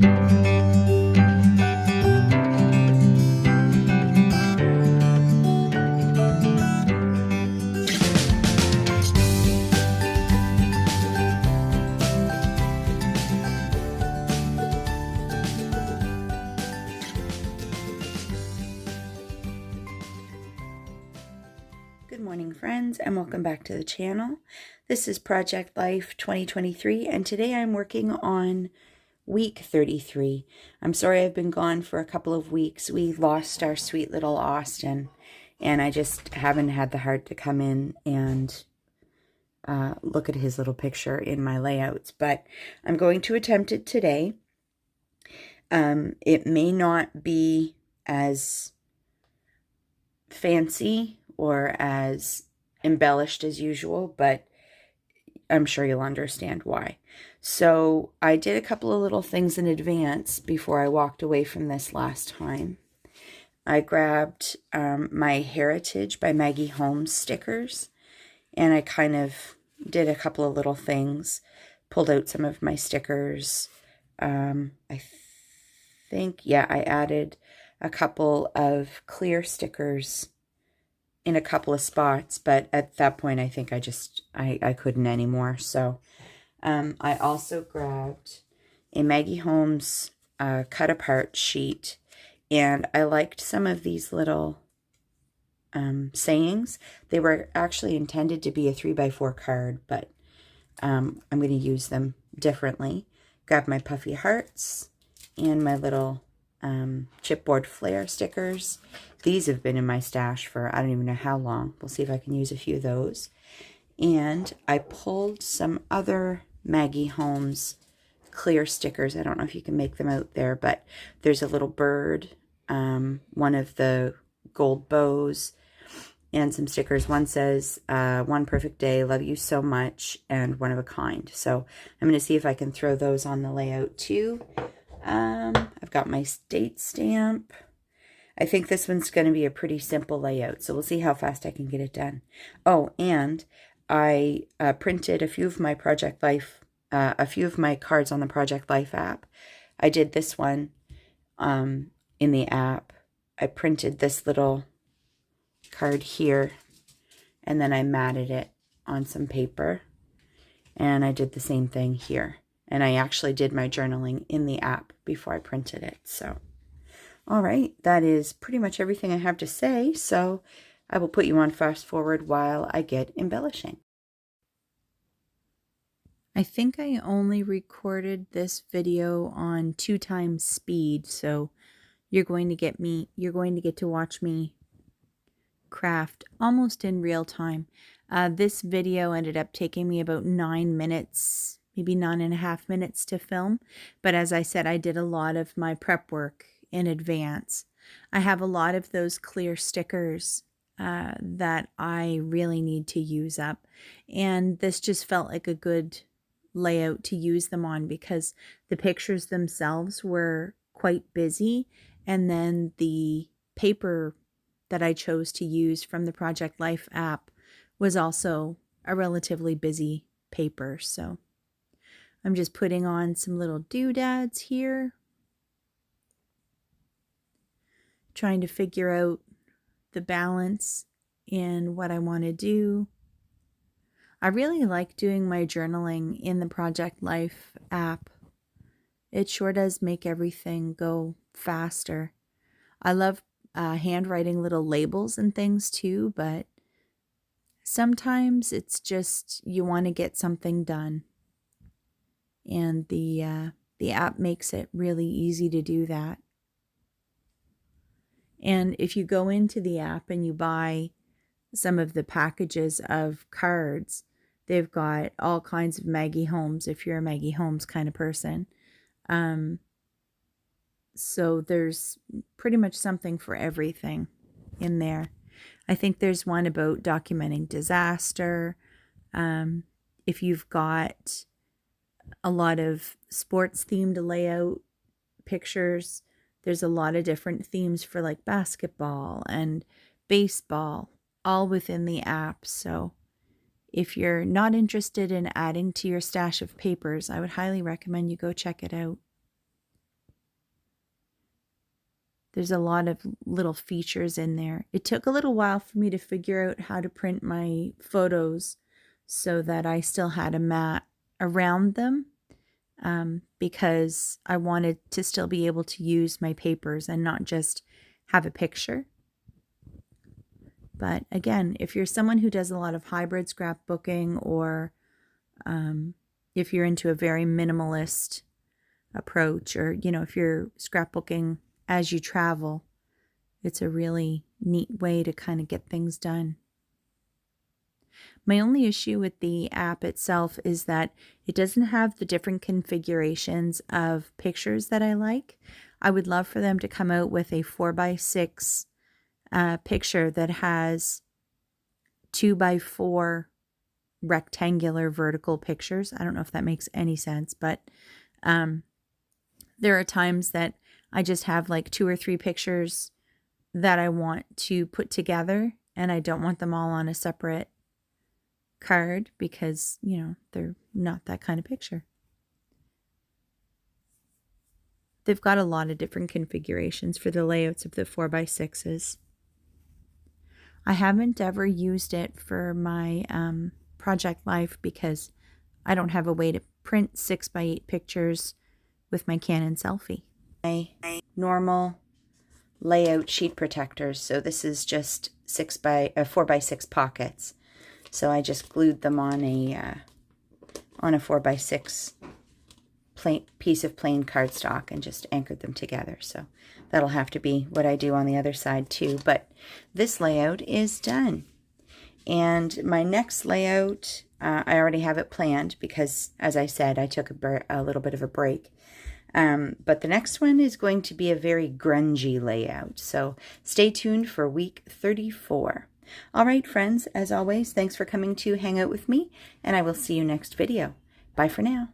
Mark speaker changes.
Speaker 1: Good morning, friends, and welcome back to the channel. This is Project Life 2023, and today I'm working on week 33. I'm sorry I've been gone for a couple of weeks. We lost our sweet little Austin, and I just haven't had the heart to come in and look at his little picture in my layouts, but I'm going to attempt it today. It may not be as fancy or as embellished as usual, but I'm sure you'll understand why. So I did a couple of little things in advance before I walked away from this last time. I grabbed my Heritage by Maggie Holmes stickers, and I kind of did a couple of little things, pulled out some of my stickers. I added a couple of clear stickers in a couple of spots, but at that point I think I couldn't anymore. So I also grabbed a Maggie Holmes cut apart sheet, and I liked some of these little sayings. They were actually intended to be a 3x4 card, but I'm going to use them differently. Grab my puffy hearts and my little chipboard flare stickers. These have been in my stash for I don't even know how long. We'll see if I can use a few of those. And I pulled some other Maggie Holmes clear stickers. I don't know if you can make them out there, but there's a little bird, one of the gold bows, and some stickers. One says, "One perfect day, love you so much," and "one of a kind." So I'm going to see if I can throw those on the layout too. I've got my date stamp. I think this one's going to be a pretty simple layout, so we'll see how fast I can get it done. Oh, and I printed a few of my Project Life, a few of my cards on the Project Life app. I did this one in the app. I printed this little card here, and then I matted it on some paper, and I did the same thing here. And I actually did my journaling in the app before I printed it. So, all right, that is pretty much everything I have to say. So I will put you on fast forward while I get embellishing. I think I only recorded this video on 2x speed. So you're going to get to watch me craft almost in real time. This video ended up taking me about 9 minutes, maybe 9.5 minutes to film. But as I said, I did a lot of my prep work in advance. I have a lot of those clear stickers that I really need to use up. And this just felt like a good layout to use them on because the pictures themselves were quite busy. And then the paper that I chose to use from the Project Life app was also a relatively busy paper. So I'm just putting on some little doodads here, trying to figure out the balance in what I want to do. I really like doing my journaling in the Project Life app. It sure does make everything go faster. I love handwriting little labels and things too, but sometimes it's just you want to get something done. And the app makes it really easy to do that. And if you go into the app and you buy some of the packages of cards, they've got all kinds of Maggie Holmes if you're a Maggie Holmes kind of person. So there's pretty much something for everything in there. I think there's one about documenting disaster. If you've got a lot of sports themed layout pictures, there's a lot of different themes for like basketball and baseball, all within the app. So if you're not interested in adding to your stash of papers, I would highly recommend you go check it out.
Speaker 2: There's a lot of little features in there. It took a little while for me to figure out how to print my photos so that I still had a mat around them, because I wanted to still be able to use my papers and not just have a picture. But again, if you're someone who does a lot of hybrid scrapbooking, or if you're into a very minimalist approach, or, you know, if you're scrapbooking as you travel, it's a really neat way to kind of get things done. My only issue with the app itself is that it doesn't have the different configurations of pictures that I like. I would love for them to come out with a 4x6 picture that has 2x4 rectangular vertical pictures. I don't know if that makes any sense, but there are times that I just have like 2 or 3 pictures that I want to put together, and I don't want them all on a separate card because, you know, they're not that kind of picture. They've got a lot of different configurations for the layouts of the 4x6s. I haven't ever used it for my project life because I don't have a way to print 6x8 pictures with my Canon Selphy.
Speaker 1: My normal layout sheet protectors. So this is just 4x6 pockets. So I just glued them on a 4x6 piece of plain cardstock and just anchored them together. So that'll have to be what I do on the other side too. But this layout is done. And my next layout, I already have it planned because, as I said, I took a little bit of a break. But the next one is going to be a very grungy layout. So stay tuned for week 34. All right, friends, as always, thanks for coming to hang out with me, and I will see you next video. Bye for now.